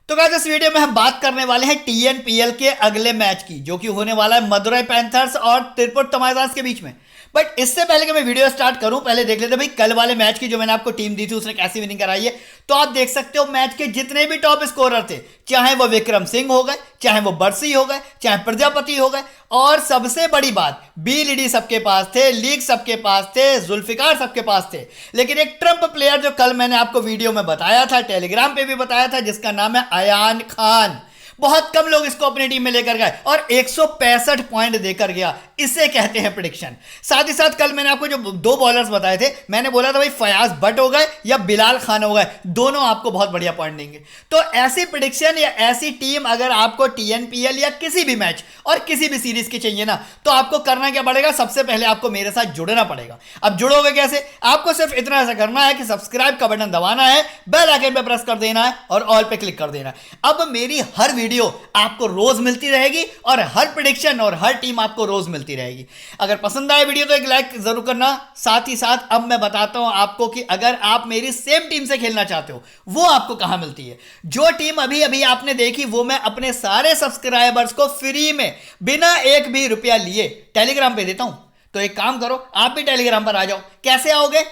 तो गाइस इस वीडियो में हम बात करने वाले हैं टीएनपीएल के अगले मैच की, जो कि होने वाला है मदुरई पैंथर्स और तिरुपति तमाइजास के बीच में। बट इससे पहले कि मैं वीडियो स्टार्ट करूं, पहले देख लेते हैं भाई कल वाले मैच की जो मैंने आपको टीम दी थी उसने कैसी विनिंग कराई है। तो आप देख सकते हो मैच के जितने भी टॉप स्कोरर थे, चाहे वो विक्रम सिंह हो गए, चाहे वो बरसी हो गए, चाहे प्रजापति हो गए, और सबसे बड़ी बात बीलीडी सबके पास थे, लीग सबके पास थे, जुल्फिकार सबके पास थे। लेकिन एक ट्रम्प प्लेयर जो कल मैंने आपको वीडियो में बताया था, टेलीग्राम पे भी बताया था, जिसका नाम है अयान खान, बहुत कम लोग इसको अपनी टीम में लेकर गए और 165 पॉइंट देकर गया। इसे कहते हैं प्रेडिक्शन। साथ ही साथ कल मैंने आपको जो दो बॉलर्स बताए थे, मैंने बोला था भाई फयाज भट्ट हो गए या बिलाल खान हो गए, दोनों आपको बहुत बढ़िया पॉइंट देंगे। तो ऐसी प्रेडिक्शन या ऐसी टीम अगर आपको टीएनपीएल या किसी भी मैच और किसी भी सीरीज की चाहिए ना, तो आपको करना क्या पड़ेगा? सबसे पहले आपको मेरे साथ जुड़ना पड़ेगा। अब जुड़ोगे कैसे? आपको सिर्फ इतना ऐसा करना है कि सब्सक्राइब का बटन दबाना है, बेल आइकन पे प्रेस कर देना है और ऑल पे क्लिक कर देना है। अब मेरी हर वीडियो आपको रोज मिलती रहेगी और हर प्रेडिक्शन और हर टीम आपको रोज मिलती रहेगी। अगर पसंद आए वीडियो तो एक लाइक जरूर करना। साथ ही साथ अब मैं बताता हूं आपको कि अगर आप मेरी सेम टीम से खेलना चाहते हो, वो आपको कहां मिलती है। जो टीम अभी अभी आपने देखी वो मैं अपने सारे सब्सक्राइबर्स को फ्री में बिना एक भी रुपया लिए टेलीग्राम पे देता हूं। तो एक काम करो, आप भी टेलीग्राम पर आ जाओ। कैसे आओगे?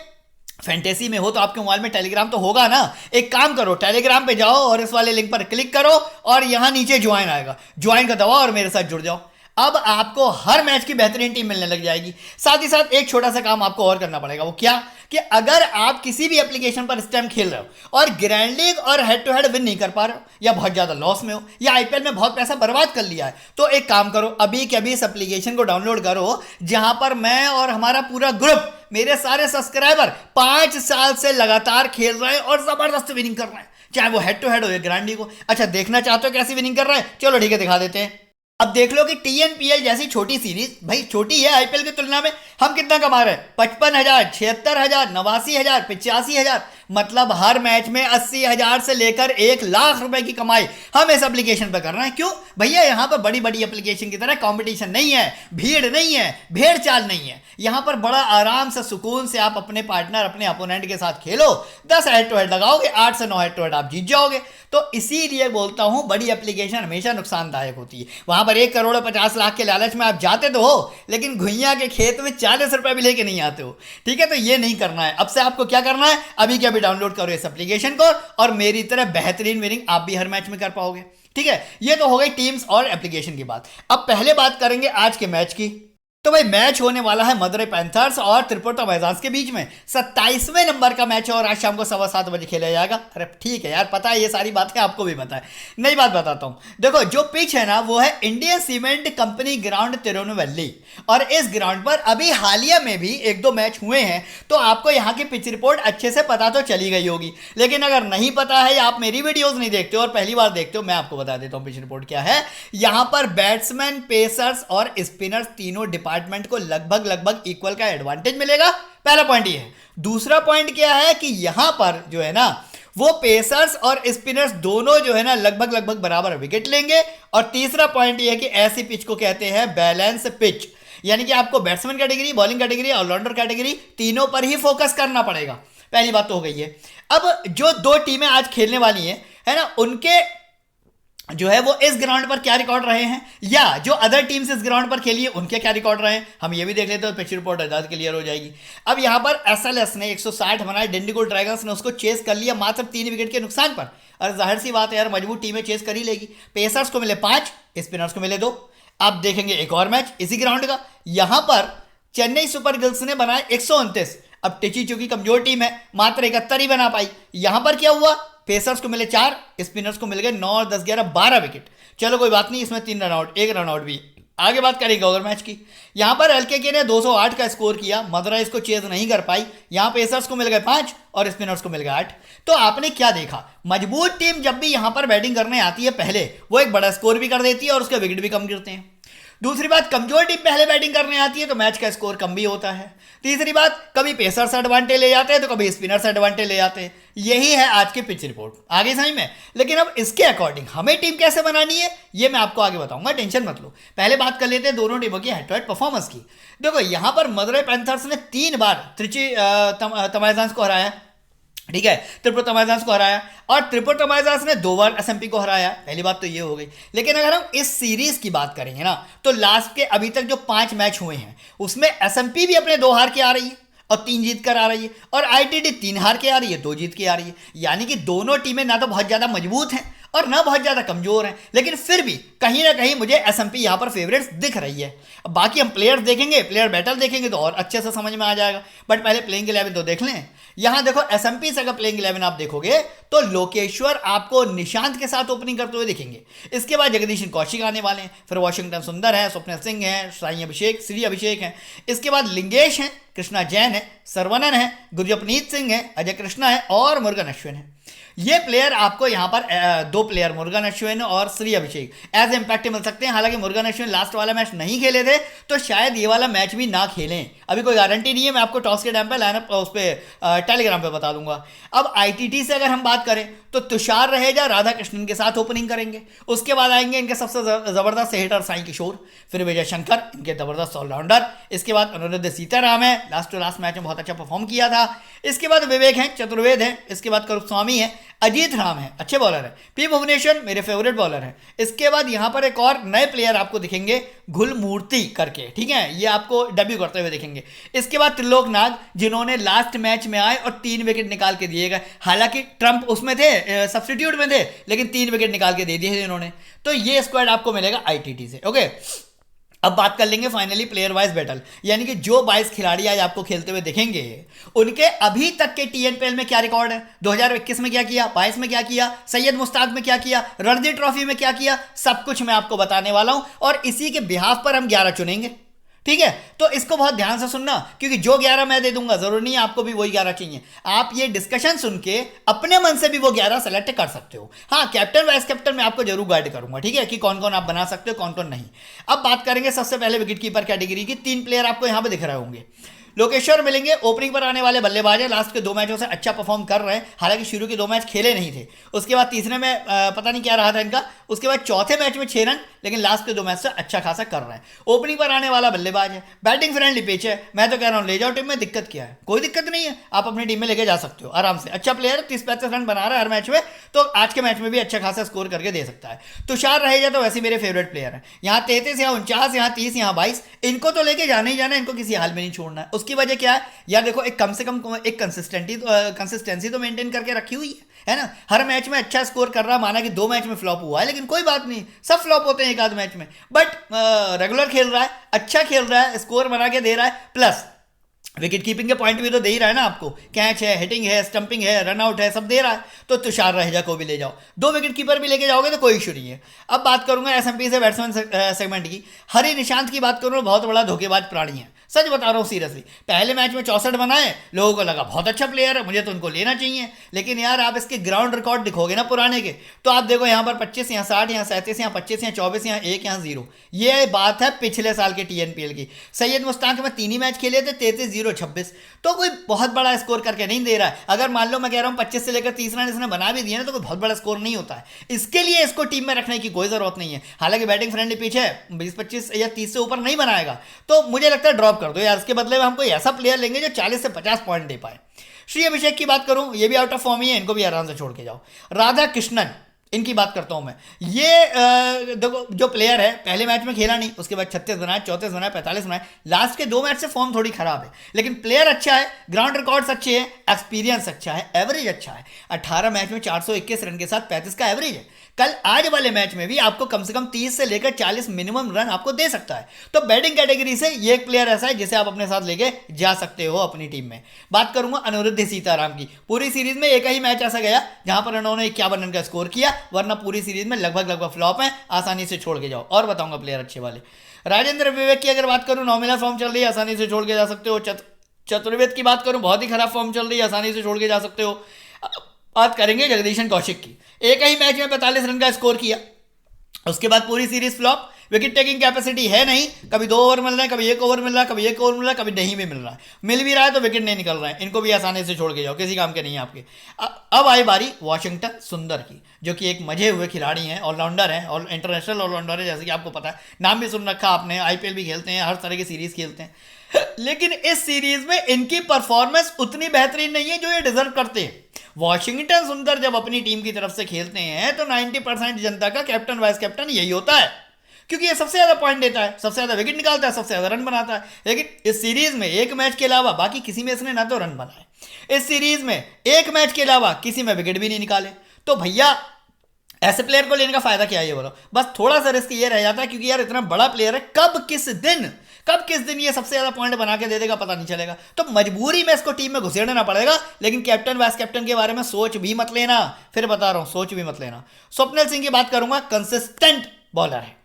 फैंटेसी में हो तो आपके मोबाइल में टेलीग्राम तो होगा ना। एक काम करो, टेलीग्राम पे जाओ और इस वाले लिंक पर क्लिक करो और यहां नीचे ज्वाइन आएगा, ज्वाइन का दबाओ और मेरे साथ जुड़ जाओ। अब आपको हर मैच की बेहतरीन टीम मिलने लग जाएगी। साथ ही साथ एक छोटा सा काम आपको और करना पड़ेगा। वो क्या? कि अगर आप किसी भी एप्लीकेशन पर इस टाइम खेल रहे हो और ग्रैंड लीग और हेड टू हेड विन नहीं कर पा रहे हो, या बहुत ज्यादा लॉस में हो, या आईपीएल में बहुत पैसा बर्बाद कर लिया है, तो एक काम करो, अभी के अभी इस एप्लीकेशन को डाउनलोड करो, जहां पर मैं और हमारा पूरा ग्रुप, मेरे सारे सब्सक्राइबर 5 साल से लगातार खेल रहे हैं और जबरदस्त विनिंग कर रहे हैं, चाहे वो हेड टू हेड हो या ग्रैंड लीग हो। अच्छा, देखना चाहते हो कैसी विनिंग कर रहे हैं? चलो ठीक है, दिखा देते हैं। अब देख लो कि टीएनपीएल जैसी छोटी सीरीज, भाई छोटी है आईपीएल की तुलना में, हम कितना कमा रहे हैं? 55,000, 76,000, 89,000, 85,000, मतलब हर मैच में 80,000 से लेकर 1,00,000 रुपए की कमाई हम इस एप्लीकेशन पर कर रहे हैं। क्यों भैया? यहां पर बड़ी बड़ी एप्लीकेशन की तरह कंपटीशन नहीं है, भीड़ नहीं है, भेड़ चाल नहीं है। यहां पर बड़ा आराम से सुकून से आप अपने पार्टनर, अपने अपोनेंट के साथ खेलो, 10 हेड टू हेड लगाओगे, 8 से 9 हेड टू हेड आप जीत जाओगे। तो इसीलिए बोलता हूं बड़ी एप्लीकेशन हमेशा नुकसानदायक होती है। वहां पर 1 करोड़ 50 लाख के लालच में आप जाते तो हो, लेकिन घुइया के खेत में 40 रुपए भी लेके नहीं आते हो। ठीक है, तो ये नहीं करना है। अब से आपको क्या करना है? अभी के अभी डाउनलोड करो इस एप्लीकेशन को और मेरी तरह बेहतरीन विनिंग आप भी हर मैच में कर पाओगे। ठीक है, ये तो हो गई टीम्स और एप्लीकेशन की बात। अब पहले बात करेंगे आज के मैच की। तो भाई मैच होने वाला है मदुरई पैंथर्स और तिरुपति तमाइजास के बीच में। 27वें नंबर का मैच है और आज शाम को 7:15 बजे खेला जाएगा। अरे ठीक है यार, पता है ये सारी बातें, आपको भी पता है। नई बात बताता हूं, देखो जो पिच है ना वो है Indian cement company ground Tirunelveli, और इस ग्राउंड पर अभी हालिया में भी 1-2 मैच हुए हैं, तो आपको यहाँ की पिच रिपोर्ट अच्छे से पता तो चली गई होगी। लेकिन अगर नहीं पता है या आप मेरी वीडियोज नहीं देखते हो और पहली बार देखते हो, मैं आपको बता देता हूँ पिच रिपोर्ट क्या है। यहाँ पर बैट्समैन, पेसर्स और स्पिनर्स तीनों डिपार्टमेंट को लगभग इक्वल का एडवांटेज मिलेगा। पहला पॉइंट ये है। दूसरा पॉइंट क्या है कि यहां पर जो है ना वो पेसर्स और स्पिनर्स दोनों जो है ना लगभग बराबर विकेट लेंगे। और तीसरा पॉइंट ये है कि ऐसी पिच को कहते हैं बैलेंस पिच, यानी कि आपको batsman category, bowling category, allrounder category तीनों पर ही फोकस करना पड़ेगा। पहली बात तो हो गई है। अब जो दो टीमें आज खेलने वाली हैं, है ना, उनके जो है वो इस ग्राउंड पर क्या रिकॉर्ड रहे हैं, या जो अदर टीम्स इस ग्राउंड पर खेली है उनके क्या रिकॉर्ड रहे हैं, हम ये भी देख लेते हैं। पिच रिपोर्ट आजाद क्लियर हो जाएगी। अब यहां पर एसएलएस ने 160 बनाए, डिंडीगुल ड्रैगन्स ने उसको चेस कर लिया मात्र 3 विकेट के नुकसान पर। और जाहिर सी बात है यार, मजबूत टीमें चेस कर ही लेगी। पेसर्स को मिले 5, स्पिनर्स को मिले 2। अब देखेंगे एक और मैच इसी ग्राउंड का। यहां पर चेन्नई सुपर किंग्स ने बनाए 129। अब टिची चूंकि कमजोर टीम है, मात्र 71 ही बना पाई। यहां पर क्या हुआ? पेसर्स को मिले 4, स्पिनर्स को मिल गए 9 और 10, 11, 12 विकेट। चलो कोई बात नहीं, इसमें 3 रन आउट, 1 रन आउट भी। आगे बात करेंगे ओवर मैच की। यहां पर एलकेके ने 208 का स्कोर किया, मदुरई इसको चेज नहीं कर पाई। यहां पेसर्स को मिल गए 5 और स्पिनर्स को मिल गए 8। तो आपने क्या देखा? मजबूत टीम जब भी यहां पर बैटिंग करने आती है, पहले वो एक बड़ा स्कोर भी कर देती है और उसके विकेट भी कम गिरते हैं। दूसरी बात, कमजोर टीम पहले बैटिंग करने आती है तो मैच का स्कोर कम भी होता है। तीसरी बात, कभी पेसर्स एडवांटेज ले जाते हैं तो कभी स्पिनर्स एडवांटेज ले जाते हैं। यही है आज की पिच रिपोर्ट। आगे समझ में? लेकिन अब इसके अकॉर्डिंग हमें टीम कैसे बनानी है ये मैं आपको आगे बताऊंगा, टेंशन मत लो। पहले बात कर लेते हैं दोनों टीमों की हेड टू हेड परफॉर्मेंस की। देखो यहां पर मदुरई पैंथर्स ने 3 बार त्रिची तमाइजास को हराया, ठीक है, त्रिपुर तमाइजास को हराया और त्रिपुर तमाइजास ने 2 बार एसएमपी को हराया। पहली बात तो ये हो गई। लेकिन अगर हम इस सीरीज की बात करेंगे ना, तो लास्ट के अभी तक जो 5 मैच हुए हैं उसमें एसएमपी भी अपने 2 हार के आ रही है और 3 जीत कर आ रही है, और आईटीटी 3 हार के आ रही है, 2 जीत के आ रही है। यानी कि दोनों टीमें ना तो बहुत ज्यादा मजबूत हैं और ना बहुत ज्यादा कमजोर हैं, लेकिन फिर भी कहीं ना कहीं मुझे एसएमपी यहां पर फेवरेट्स दिख रही है। अब बाकी हम प्लेयर्स देखेंगे, प्लेयर बैटल देखेंगे तो और अच्छे से समझ में आ जाएगा। बट पहले प्लेइंग 11 तो देख लें। यहां देखो एसएमपी से अगर प्लेइंग 11 आप देखोगे तो लोकेश्वर आपको निशांत के साथ ओपनिंग करते हुए दिखेंगे। इसके बाद जगदीशन कौशिक आने वाले हैं, फिर वॉशिंगटन सुंदर है, स्वप्निल सिंह है, साई अभिषेक, श्री अभिषेक है। इसके बाद लिंगेश है, कृष्णा जैन है, सरवनन है, गुरजपनीत सिंह है, अजय कृष्णा है और मुरुगन अश्विन है। ये प्लेयर आपको यहाँ पर 2 प्लेयर मुरुगन अश्विन और श्री अभिषेक एज इम्पैक्ट मिल सकते हैं। हालांकि मुरुगन अश्विन लास्ट वाला मैच नहीं खेले थे तो शायद ये वाला मैच भी ना खेलें, अभी कोई गारंटी नहीं है। मैं आपको टॉस के टाइम पे लाइनअप उस पर टेलीग्राम पे बता दूंगा। अब आईटीटी से अगर हम बात करें तो तुषार रहेगा, राधा कृष्णन के साथ ओपनिंग करेंगे। उसके बाद आएंगे इनके सबसे जबरदस्त हिटर साई किशोर, फिर विजय शंकर इनके जबरदस्त ऑलराउंडर। इसके बाद अनुरुद्ध सीताराम है, लास्ट टू लास्ट मैच में बहुत अच्छा परफॉर्म किया था। इसके बाद विवेक है, चतुर्वेद है, इसके बाद करुप स्वामी है, अजीत राम है, अच्छे बॉलर है, पी भुवनेश्वर मेरे फेवरेट बॉलर है। इसके बाद यहां पर एक और नए प्लेयर आपको दिखेंगे घुलमूर्ति करके, ठीक है, ये आपको डेब्यू करते हुए दिखेंगे। इसके बाद त्रिलोक नाग जिन्होंने लास्ट मैच में आए और 3 विकेट निकाल के दिए गए। हालांकि ट्रंप उसमें थे, सब्स्टिट्यूट में थे, लेकिन 3 विकेट निकाल के दे दिए थे इन्होंने। तो ये स्क्वाड आपको मिलेगा आईटीटी से। ओके, अब बात कर लेंगे फाइनली प्लेयर वाइज बैटल, यानी कि जो 22 खिलाड़ी आज आपको खेलते हुए दिखेंगे उनके अभी तक के टीएनपीएल में क्या रिकॉर्ड है, 2021 में क्या किया, 22 में क्या किया, सैयद मुश्ताक में क्या किया, रणजी ट्रॉफी में क्या किया, सब कुछ मैं आपको बताने वाला हूं। और इसी के बिहाफ पर हम 11 चुनेंगे, ठीक है। तो इसको बहुत ध्यान से सुनना, क्योंकि जो 11 मैं दे दूंगा जरूरी नहीं है आपको भी वही 11 चाहिए। आप ये डिस्कशन सुन के अपने मन से भी वो 11 सेलेक्ट कर सकते हो। हाँ, कैप्टन वाइस कैप्टन मैं आपको जरूर गाइड करूंगा, ठीक है, कि कौन कौन आप बना सकते हो, कौन कौन नहीं। अब बात करेंगे सबसे पहले विकेट कीपर कैटेगरी की। 3 प्लेयर आपको यहां पर दिख रहे होंगे। लोकेश्वर मिलेंगे, ओपनिंग पर आने वाले बल्लेबाज है, लास्ट के 2 मैचों से अच्छा परफॉर्म कर रहे हैं। हालांकि शुरू के 2 मैच खेले नहीं थे, उसके बाद तीसरे में पता नहीं क्या रहा था इनका, उसके बाद चौथे मैच में 6 रन, लेकिन लास्ट के 2 मैच से अच्छा खासा कर रहे हैं। ओपनिंग पर आने वाला बल्लेबाज है, बैटिंग फ्रेंडली पिच है। मैं तो कह रहा हूँ ले जाओ टीम में, दिक्कत क्या है, कोई दिक्कत नहीं है, आप अपनी टीम में लेके जा सकते हो आराम से। अच्छा प्लेयर है, 30-35 रन बना रहा है हर मैच में, तो आज के मैच में भी अच्छा खासा स्कोर करके दे सकता है। तुषार रहेगा तो वैसे मेरे फेवरेट प्लेयर है। यहाँ 33, यहाँ 49, यहाँ 30, यहाँ 22, इनको तो लेके जाना ही जाना है, इनको किसी हाल में नहीं छोड़ना है। उसकी वजह क्या है यार, देखो एक कम से कम एक कंसिस्टेंसी तो मेंटेन करके रखी हुई है ना। हर मैच में अच्छा स्कोर कर रहा, माना कि 2 मैच में फ्लॉप हुआ है, लेकिन कोई बात नहीं, सब फ्लॉप होते हैं एक आध मैच में, बट रेगुलर खेल रहा है, अच्छा खेल रहा है, स्कोर बना के दे रहा है, प्लस विकेट कीपिंग के पॉइंट भी तो दे ही रहा है ना आपको, कैच है, हिटिंग है, स्टंपिंग है, रन आउट है, सब दे रहा है। तो तुषार रहेजा को भी ले जाओ, 2 विकेट कीपर भी लेके जाओगे तो कोई इशू नहीं है। अब बात करूंगा एसएमपी से बैट्समैन सेगमेंट की। हरी निशांत की बात करूँ, बहुत बड़ा धोखेबाज प्राणी है, सच बता रहा हूँ सीरियसली। पहले मैच में 64 बनाए, लोगों को लगा बहुत अच्छा प्लेयर है, मुझे तो उनको लेना चाहिए। लेकिन यार आप इसके ग्राउंड रिकॉर्ड दिखोगे ना पुराने के, तो आप देखो यहाँ पर 25, यहाँ 60, यहाँ 37, यहाँ 25, यहाँ 24, यहाँ 1, यहाँ 0। ये बात है पिछले साल के टीएनपीएल की। सैयद मुश्ताक में 3 ही मैच खेले थे, 33, 0, 26, तो कोई बहुत बड़ा स्कोर करके नहीं दे रहा है। अगर मान लो मैं कह रहा हूँ 25 से लेकर 30 रन इसने बना भी दिए ना, तो कोई बहुत बड़ा स्कोर नहीं होता है। इसके लिए इसको टीम में रखने की कोई जरूरत नहीं है। हालांकि बैटिंग फ्रेंडली पिच है, 20-25 या 30 से ऊपर नहीं बनाएगा, तो मुझे लगता है ड्रॉप कर दो यार। इसके बदले में हम कोई ऐसा प्लेयर लेंगे जो 40 से 50 पॉइंट दे पाए। श्री अभिषेक की बात करूं, ये भी आउट ऑफ फॉर्म ही है, इनको भी आराम से छोड़ के जाओ। राधा कृष्णन, इनकी बात करता हूं मैं। ये देखो जो प्लेयर है, पहले मैच में खेला नहीं, उसके बाद 36 बनाए, 34 बनाए, 45 बनाए, लास्ट के 2 मैच से फॉर्म थोड़ी खराब है, लेकिन प्लेयर अच्छा है, ग्राउंड रिकॉर्ड्स अच्छे हैं, एक्सपीरियंस अच्छा है, एवरेज अच्छा है। 18 मैच में 421 रन के साथ 35 का एवरेज है। कल आज वाले मैच में भी आपको कम से कम 30 से लेकर 40 मिनिमम रन आपको दे सकता है। तो बैटिंग कैटेगरी से ये एक प्लेयर ऐसा है जिसे आप अपने साथ लेके जा सकते हो अपनी टीम में। बात करूंगा अनुरुद्ध सीताराम की। पूरी सीरीज में एक ही मैच ऐसा गया जहां पर उन्होंने 51 रन का स्कोर किया, वरना पूरी सीरीज में लगभग फ्लॉप है, आसानी से छोड़ के जाओ। और बताऊंगा प्लेयर अच्छे वाले। राजेंद्र विवेक की अगर बात करूं, नॉमिनल फॉर्म चल रही है, आसानी से छोड़ के जा सकते हो। चतुर्वेद की बात करूं, बहुत ही खराब फॉर्म चल रही है, आसानी से छोड़ के जा सकते हो। बात करेंगे जगदीशन कौशिक की। एक ही मैच में 45 रन का स्कोर किया, उसके बाद पूरी series flop. Wicket taking capacity है नहीं, कभी 2 ओवर मिल रहे हैं, कभी 1 ओवर मिल रहा है, कभी 1 ओवर मिल रहा है, कभी नहीं भी मिल रहा है। मिल भी रहा है तो विकेट नहीं निकल रहा है। इनको भी आसानी से छोड़ के जाओ, किसी काम के नहीं है आपके। अब आई बारी वॉशिंगटन सुंदर की, जो कि एक मजे हुए खिलाड़ी हैं, ऑलराउंडर हैं, और इंटरनेशनल ऑलराउंडर है, जैसे कि आपको पता है, नाम भी सुन रखा आपने, आईपीएल भी खेलते हैं, हर तरह की सीरीज खेलते हैं। लेकिन इस सीरीज में इनकी परफॉर्मेंस उतनी बेहतरीन नहीं है जो ये डिजर्व करते हैं। वॉशिंगटन सुंदर जब अपनी टीम की तरफ से खेलते हैं तो 90% जनता का कैप्टन वाइस कैप्टन यही होता है, क्योंकि ये सबसे ज्यादा पॉइंट देता है, सबसे ज्यादा विकेट निकालता है, सबसे ज्यादा रन बनाता है। लेकिन इस सीरीज में एक मैच के अलावा बाकी किसी में इसने ना तो रन बनाए, इस सीरीज में एक मैच के अलावा किसी में विकेट भी नहीं निकाले। तो भैया ऐसे प्लेयर को लेने का फायदा क्या है ये बोलो। बस थोड़ा सा रिस्क ये रह जाता है, क्योंकि यार इतना बड़ा प्लेयर है, कब किस दिन ये सबसे ज्यादा पॉइंट बना के दे देगा पता नहीं चलेगा। तो मजबूरी में इसको टीम में घुसेड़ना पड़ेगा। लेकिन कैप्टन वाइस कैप्टन के बारे में सोच भी मत लेना, फिर बता रहा हूं, सोच भी मत लेना। स्वप्निल सिंह की बात करूंगा, कंसिस्टेंट बॉलर है,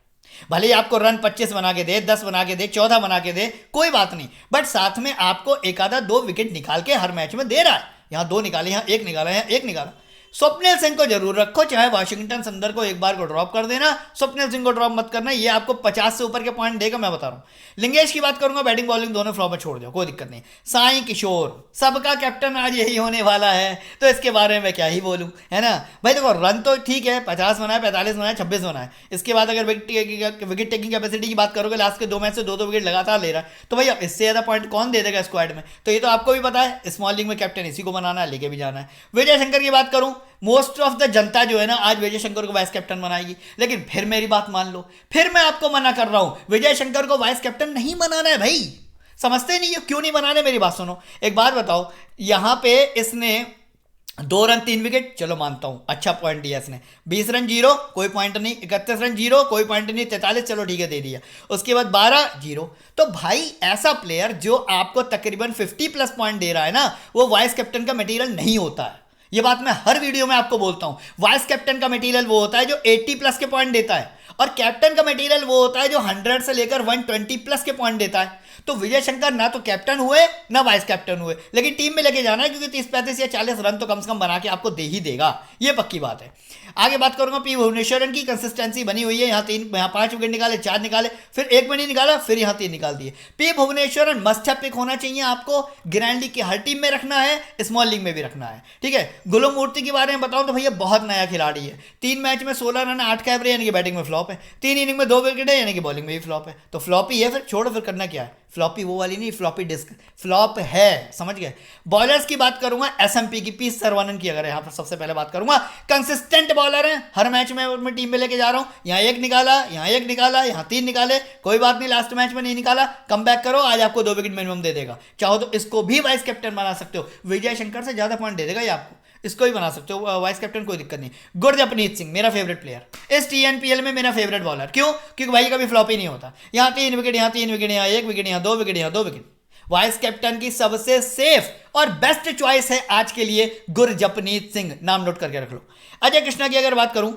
भले ही आपको रन 25 बना के दे, 10 बना के दे, 14 बना के दे, कोई बात नहीं, बट साथ में आपको एक आधा 2 विकेट निकाल के हर मैच में दे रहा है। यहां 2 निकाले, यहां 1 निकाला, यहां 1 निकाला। स्वप्निल सिंह को जरूर रखो, चाहे वाशिंगटन सुंदर को एक बार को ड्रॉप कर देना, स्वप्निल सिंह को ड्रॉप मत करना, ये आपको 50 से ऊपर के पॉइंट देगा, मैं बता रहा हूं। लिंगेश की बात करूंगा, बैटिंग बॉलिंग दोनों फ्लॉप में छोड़ दो, कोई दिक्कत नहीं। साई किशोर, सबका कैप्टन आज यही होने वाला है, तो इसके बारे में क्या ही बोलूं, है ना भाई। देखो रन तो ठीक है, 50 बनाए, 45 बनाए, 26 बनाए। इसके बाद अगर विकेट टेकिंग कैपेसिटी की बात करोगे, लास्ट के 2 मैच से 2-2 विकेट लगातार ले रहा है, तो भैया इससे ज्यादा पॉइंट कौन दे देगा स्क्वाड में। तो ये तो आपको भी पता है, स्मॉल लीग में कैप्टन इसी को बनाना है, लेके भी जाना है। विजय शंकर की बात करूं, मोस्ट ऑफ द जनता जो है ना आज विजय शंकर को वाइस कैप्टन बनाएगी, लेकिन फिर मेरी बात मान लो, फिर मैं आपको मना कर रहा हूं, विजय शंकर को वाइस कैप्टन नहीं बनाना है भाई। समझते नहीं हो क्यों नहीं बनाने, मेरी बात सुनो। एक बात बताओ, यहां पे इसने 2 रन 3 विकेट, चलो मानता हूं, अच्छा पॉइंट दिया इसने। 20 रन 0, कोई पॉइंट नहीं। 31 रन 0, कोई पॉइंट नहीं। 43, चलो ठीक है दे दिया। उसके बाद 12 0। तो भाई ऐसा प्लेयर जो आपको तकरीबन 50+ पॉइंट दे रहा है ना, वो वाइस कैप्टन का मटेरियल नहीं होता है। ये बात मैं हर वीडियो में आपको बोलता हूं। वाइस कैप्टन का मटेरियल वो होता है जो 80+ के पॉइंट देता है, और कैप्टन का मटेरियल वो होता है जो 100 से लेकर 120+ के पॉइंट देता है। तो विजय शंकर ना तो कैप्टन हुए ना वाइस कैप्टन हुए, लेकिन टीम में लेके जाना है, क्योंकि 30-35 या 40 रन तो कम से कम बना के आपको दे ही देगा, ये पक्की बात है। आगे बात करूंगा, पी भुवनेश्वरन की कंसिस्टेंसी बनी हुई है, यहाँ 5 विकेट निकाले, 4 निकाले, फिर 1 में नहीं निकाला, फिर यहाँ 3 निकाल दिए। P Bhuvneshwaran must have pick होना चाहिए आपको, ग्रैंड लीग की हर टीम में रखना है, स्मॉल लीग में भी रखना है, ठीक है। गुलमूर्ति के बारे में बताऊं तो भैया बहुत नया खिलाड़ी है। 3 मैच में 16 रन, 8 का एवरेज, यानी कि बैटिंग में फ्लॉप है। 3 इनिंग में 2 विकेट है, यानी कि बॉलिंग में भी फ्लॉप है। तो फ्लॉप ही है, फिर छोड़ो, फिर करना क्या है। फ्लॉपी वो वाली नहीं, फ्लॉपी डिस्क, फ्लॉप है, समझ गए। बॉलर्स की बात करूंगा, एसएमपी की, पी सर्वानंद की अगर यहां पर सबसे पहले बात करूंगा, कंसिस्टेंट बॉलर है, हर मैच में मैं टीम में लेके जा रहा हूं। यहां 1 निकाला, यहां 1 निकाला, यहां 3 निकाले, कोई बात नहीं, लास्ट मैच में नहीं निकाला, कम बैक करो, आज आपको 2 विकेट मिनिमम दे देगा। चाहो तो इसको भी वाइस कैप्टन बना सकते हो, विजय शंकर से ज्यादा पॉइंट दे देगा ये आपको, इसको ही बना सकते हो वाइस कैप्टन, कोई दिक्कत नहीं। गुरजपनीत सिंह मेरा फेवरेट प्लेयर, इस टीएनपीएल में मेरा फेवरेट बॉलर। क्यों? क्योंकि भाई कभी फ्लॉप ही नहीं होता। यहाँ 3 विकेट, यहाँ 3 विकेट, यहाँ 1 विकेट, यहाँ 2 विकेट, यहाँ 2 विकेट। वाइस कैप्टन की सबसे सेफ और बेस्ट चॉइस है आज के लिए गुरजपनीत सिंह, नाम नोट करके रख लो। अजय कृष्णा की अगर बात करूं,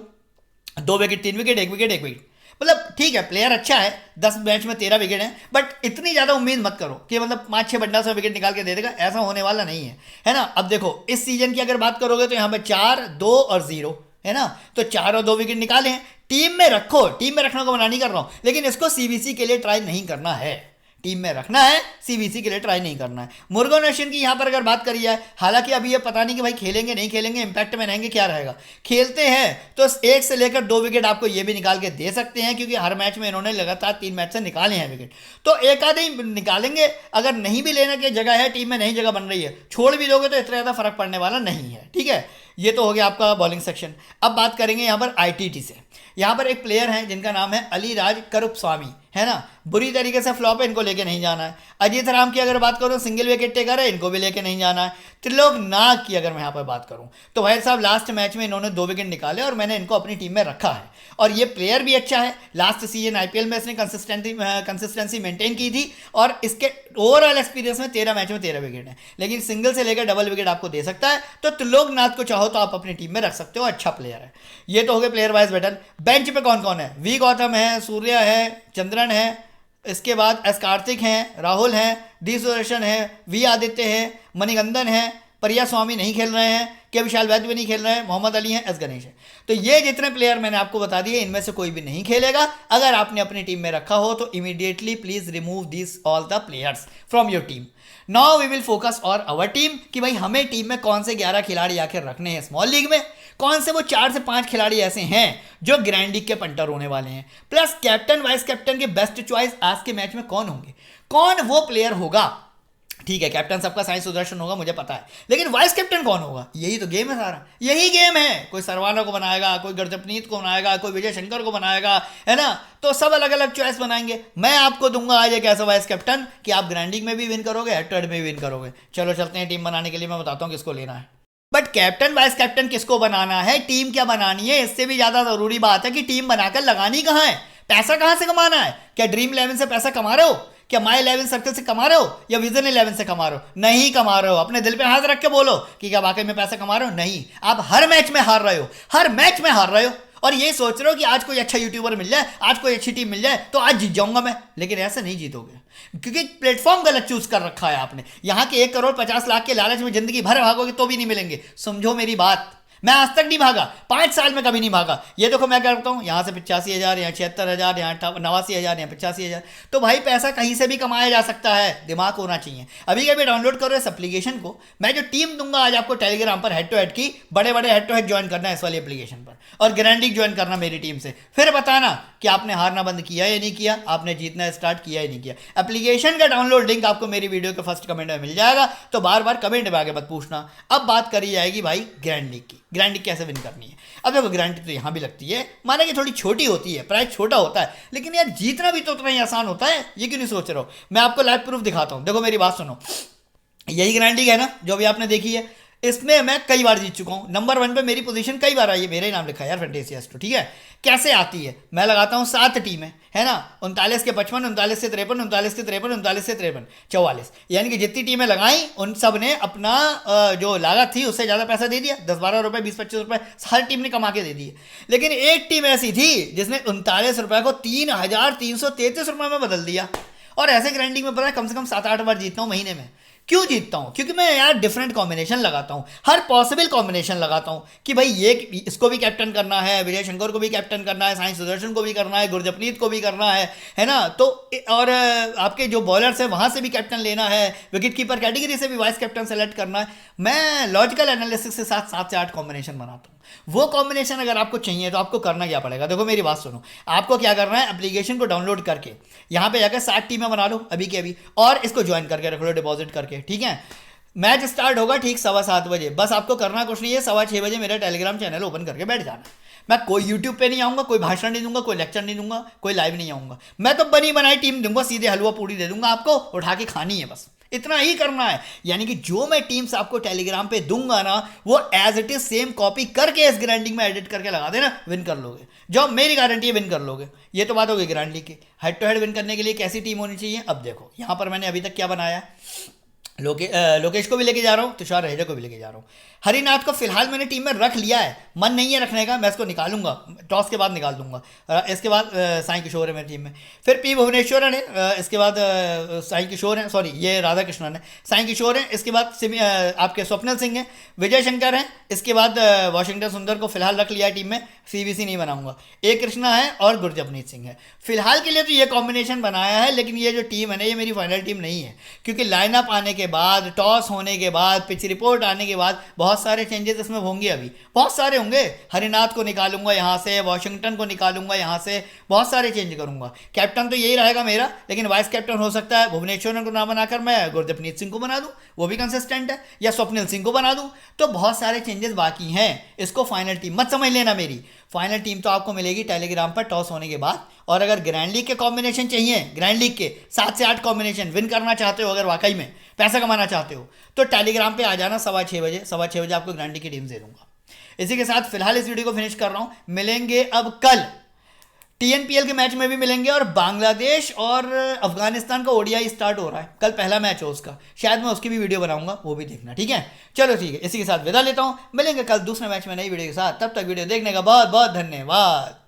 2 विकेट, 3 विकेट, 1 विकेट, 1 विकेट, मतलब ठीक है, प्लेयर अच्छा है, 10 मैच में 13 विकेट हैं, बट इतनी ज़्यादा उम्मीद मत करो कि मतलब 5-6 बंडल से विकेट निकाल के दे देगा, ऐसा होने वाला नहीं है ना। अब देखो इस सीजन की अगर बात करोगे तो यहाँ पे 4, 2 और 0 है ना, तो 4 और 2 विकेट निकाले हैं। टीम में रखो, टीम में रखने को मना नहीं कर रहा हूँ, लेकिन इसको सीबीसी के लिए ट्राई नहीं करना है, टीम में रखना है, सीबीसी के लिए ट्राई नहीं करना है। मुरुगन अश्विन की यहां पर अगर बात करी जाए, हालांकि अभी ये पता नहीं कि भाई खेलेंगे नहीं खेलेंगे, इंपैक्ट में रहेंगे, क्या रहेगा। खेलते हैं तो 1 से लेकर 2 विकेट आपको ये भी निकाल के दे सकते हैं, क्योंकि हर मैच में इन्होंने लगातार 3 मैच से निकाले हैं विकेट, तो एक आधे ही निकालेंगे। अगर नहीं भी लेने की जगह है, टीम में नहीं जगह बन रही है, छोड़ भी दोगे तो इतना ज़्यादा फर्क पड़ने वाला नहीं है, ठीक है। ये तो हो गया आपका बॉलिंग सेक्शन। अब बात करेंगे यहाँ पर आईटीटी से। यहाँ पर एक प्लेयर है जिनका नाम है अलीराज करुपस्वामी, है ना, बुरी तरीके से फ्लॉप है, इनको लेके नहीं जाना है। अजीत राम की अगर बात करूँ, सिंगल विकेट टेकर है, इनको भी लेके नहीं जाना है। त्रिलोक नाग की अगर मैं यहाँ पर बात करूँ तो भाई साहब लास्ट मैच में इन्होंने 2 विकेट निकाले और मैंने इनको अपनी टीम में रखा है, और ये प्लेयर भी अच्छा है। लास्ट सीजन आईपीएल में इसने कंसिस्टेंसी मेंटेन की थी, और इसके ओवरऑल एक्सपीरियंस में 13 मैच में 13 विकेट है, लेकिन सिंगल से लेकर डबल विकेट आपको दे सकता है। तो त्रिलोक नाथ को चाहो तो आप अपनी टीम में रख सकते हो, अच्छा प्लेयर है। ये तो हो गए प्लेयर वाइज बैटल। बेंच पे कौन कौन है? वी गौतम है, सूर्या है, चंद्रन है, इसके बाद एस कार्तिक हैं, राहुल हैं, डी सुदर्शन है, वी आदित्य है, मणिगंधन है, प्रिया स्वामी नहीं खेल रहे हैं, के विशाल वैद्य भी नहीं खेल रहे हैं, मोहम्मद अली हैं, एस गणेश है। तो ये जितने प्लेयर मैंने आपको बता दिए, इनमें से कोई भी नहीं खेलेगा। अगर आपने अपनी टीम में रखा हो तो immediately please remove this all the players from your team. Now we will focus on our team कि भाई हमें टीम में कौन से 11 खिलाड़ी आखिर रखने हैं स्मॉल लीग में, कौन से वो 4 से 5 खिलाड़ी ऐसे हैं जो ग्रैंड लीग के पंटर होने वाले हैं, प्लस कैप्टन वाइस कैप्टन के बेस्ट चॉइस आज के मैच में कौन होंगे, कौन वो प्लेयर होगा ठीक है, कैप्टन सबका साई सुदर्शन होगा, मुझे पता है, लेकिन वाइस कैप्टन कौन होगा? यही तो गेम है सारा, यही गेम है। कोई सरवाना को बनाएगा, कोई गुरजपनीत को बनाएगा, कोई विजय शंकर को बनाएगा, है ना? तो सब अलग अलग चॉइस बनाएंगे। मैं आपको दूंगा आज एक ऐसा वाइस कैप्टन कि आप ग्रैंड लीग में भी विन करोगे, हेड टू हेड में भी विन करोगे। चलो चलते हैं टीम बनाने के लिए, मैं बताता हूँ किसको लेना है। बट कैप्टन वाइस कैप्टन किसको बनाना है, टीम क्या बनानी है, इससे भी ज्यादा जरूरी बात है कि टीम बनाकर लगानी कहाँ है, पैसा कहाँ से कमाना है। क्या ड्रीम 11 से पैसा कमा रहे हो? क्या माई 11 सर्कल से कमा रहे हो या विजन 11 से कमा रहे हो? नहीं कमा रहे हो। अपने दिल पे हाथ रख के बोलो कि क्या वाकई में पैसा कमा रहे हो? नहीं, आप हर मैच में हार रहे हो, हर मैच में हार रहे हो, और ये सोच रहे हो कि आज कोई अच्छा यूट्यूबर मिल जाए, आज कोई अच्छी टीम मिल जाए तो आज जीत जाऊंगा मैं। लेकिन ऐसे नहीं जीतोगे, क्योंकि प्लेटफॉर्म गलत चूज कर रखा है आपने। यहाँ के 1,50,00,000 के लालच में जिंदगी भर भागोगे तो भी नहीं मिलेंगे। समझो मेरी बात, मैं आज तक नहीं भागा, 5 साल में कभी नहीं भागा। ये देखो मैं करता हूँ, यहाँ से 85,000, यहाँ 76,000, यहाँ 89,000, यहाँ 85,000। तो भाई पैसा कहीं से भी कमाया जा सकता है, दिमाग होना चाहिए। अभी कभी डाउनलोड करो इस एप्लीकेशन को। मैं जो टीम दूंगा आज आपको टेलीग्राम पर हेड टू हेड की, बड़े बड़े हेड टू हेड ज्वाइन करना है इस वाली एप्लीकेशन पर, और ग्रैंड लीग ज्वाइन करना मेरी टीम से। फिर बताना कि आपने हारना बंद किया या नहीं किया, आपने जीतना स्टार्ट किया या नहीं किया। एप्लीकेशन का डाउनलोड लिंक आपको मेरी वीडियो के फर्स्ट कमेंट में मिल जाएगा, तो बार बार कमेंट में आगे मत पूछना। अब बात करी जाएगी भाई ग्रैंड लीग की। ग्रैंड लीग कैसे विन करनी है? अब देखो, ग्रैंड लीग तो यहाँ भी लगती है, माना कि थोड़ी छोटी होती है, प्राइस छोटा होता है, लेकिन यार जीतना भी तो उतना ही आसान होता है। ये क्यों नहीं सोच रहे हो? मैं आपको लाइव प्रूफ दिखाता हूँ। देखो मेरी बात सुनो, यही ग्रैंड लीग है ना जो भी आपने देखी है, इसमें मैं कई बार जीत चुका हूँ। नंबर 1 पे मेरी पोजीशन कई बार आई है, मेरा ही नाम लिखा है यार, फैंटेसी एस्ट्रो। ठीक है, कैसे आती है? मैं लगाता हूँ 7 टीमें, है ना, 39 के 55, 39 से 53, 39 से 53, 39 से 53, 44, यानी कि जितनी टीमें लगाई उन सब ने अपना जो लागत थी उससे ज़्यादा पैसा दे दिया। 10-12 रुपये, 20-25 रुपये हर टीम ने कमा के दे दिए। लेकिन एक टीम ऐसी थी जिसने 39 रुपये को 3,333 रुपये में बदल दिया। और ऐसे ग्राइंडिंग में पता है कम से कम 7-8 बार जीतता हूँ महीने में। क्यों जीतता हूँ? क्योंकि मैं यार डिफरेंट कॉम्बिनेशन लगाता हूँ, हर पॉसिबल कॉम्बिनेशन लगाता हूँ कि भाई ये इसको भी कैप्टन करना है, विजय शंकर को भी कैप्टन करना है, साई सुदर्शन को भी करना है, गुरजपनीत को भी करना है ना? तो और आपके जो बॉलर्स हैं वहाँ से भी कैप्टन लेना है, विकेट कीपर कैटेगरी से भी वाइस कैप्टन सेलेक्ट करना है। मैं लॉजिकल एनालिसिस के साथ 7 से 8 कॉम्बिनेशन बनाता हूँ। वो कॉम्बिनेशन अगर आपको चाहिए तो आपको करना क्या पड़ेगा? देखो मेरी बात सुनो, आपको क्या करना है, एप्लीकेशन को डाउनलोड करके यहाँ पे जाकर 7 टीमें बना लो अभी के अभी, और इसको ज्वाइन करके रख लो डिपॉजिट करके। ठीक है, मैच स्टार्ट होगा ठीक 7:15 बजे। बस आपको करना कुछ नहीं है, 6:15 बजे मेरा टेलीग्राम चैनल ओपन करके बैठ जाना। मैं कोई यूट्यूब पे नहीं आऊँगा, कोई भाषण नहीं दूंगा, कोई लेक्चर नहीं दूंगा, कोई लाइव नहीं आऊँगा। मैं तो बनी बनाई टीम दूंगा, सीधे हलवा पूड़ी दे दूंगा, आपको उठा के खानी है, बस इतना ही करना है। यानी कि जो मैं टीम्स आपको टेलीग्राम पे दूंगा ना, वो as it is same copy करके इस ग्राइंडिंग में एडिट करके लगा देना, विन कर लोगे। जो मेरी गारंटी है विन कर लोगे। ये तो बात होगी ग्राइंडिंग की। हेड टू हेड विन करने के लिए कैसी टीम होनी चाहिए? अब देखो यहाँ पर मैंने अभी तक क्या बनाया है। लोकेश को भी लेके जा रहा हूँ, तुषार रहेजा को भी लेके जा रहा हूँ। हरिनाथ को फिलहाल मैंने टीम में रख लिया है, मन नहीं है रखने का, मैं इसको निकालूंगा, टॉस के बाद निकाल दूंगा। इसके बाद साई किशोर है मेरी टीम में, फिर पी भुवनेश्वरन है, इसके बाद साई किशोर है, सॉरी ये राधा कृष्णन है, साई किशोर है, इसके बाद आपके स्वप्निल सिंह है, विजय शंकर है, इसके बाद वाशिंगटन सुंदर को फिलहाल रख लिया है टीम में, सीबीसी नहीं बनाऊंगा, ए कृष्णा है और गुरजपनीत सिंह है। फिलहाल के लिए तो ये कॉम्बिनेशन बनाया है, लेकिन ये जो टीम है ना, ये मेरी फाइनल टीम नहीं है, क्योंकि लाइनअप आने के बाद, टॉस होने के बाद, पिच रिपोर्ट आने के बाद बहुत सारे चेंजेस इसमें होंगे, अभी बहुत सारे होंगे। हरिनाथ को निकालूंगा यहाँ से, वॉशिंगटन को निकालूंगा यहाँ से, बहुत सारे चेंज करूंगा। कैप्टन तो यही रहेगा मेरा, लेकिन वाइस कैप्टन हो सकता है भुवनेश्वरन को ना बनाकर मैं गुरजपनीत सिंह को बना दूं, वो भी कंसिस्टेंट है, या स्वप्निल सिंह को बना दूं। तो बहुत सारे चेंजेस बाकी हैं। इसको फाइनल टीम मत समझ लेना मेरी। फाइनल टीम तो आपको मिलेगी टेलीग्राम पर टॉस होने के बाद। और अगर ग्रैंड लीग के कॉम्बिनेशन चाहिए, ग्रैंड लीग के 7 से 8 कॉम्बिनेशन विन करना चाहते हो, अगर वाकई में पैसा कमाना चाहते हो, तो टेलीग्राम पे आ जाना 6:15 बजे। 6:15 बजे आपको ग्रैंड लीग की टीम दे दूंगा। इसी के साथ फिलहाल इस वीडियो को फिनिश कर रहा हूँ। मिलेंगे अब कल टीएनपीएल के मैच में भी मिलेंगे, और बांग्लादेश और अफगानिस्तान का ओडीआई स्टार्ट हो रहा है, कल पहला मैच है उसका, शायद मैं उसकी भी वीडियो बनाऊंगा, वो भी देखना। ठीक है, चलो ठीक है, इसी के साथ विदा लेता हूं। मिलेंगे कल दूसरे मैच में नई वीडियो के साथ। तब तक वीडियो देखने का बहुत बहुत धन्यवाद।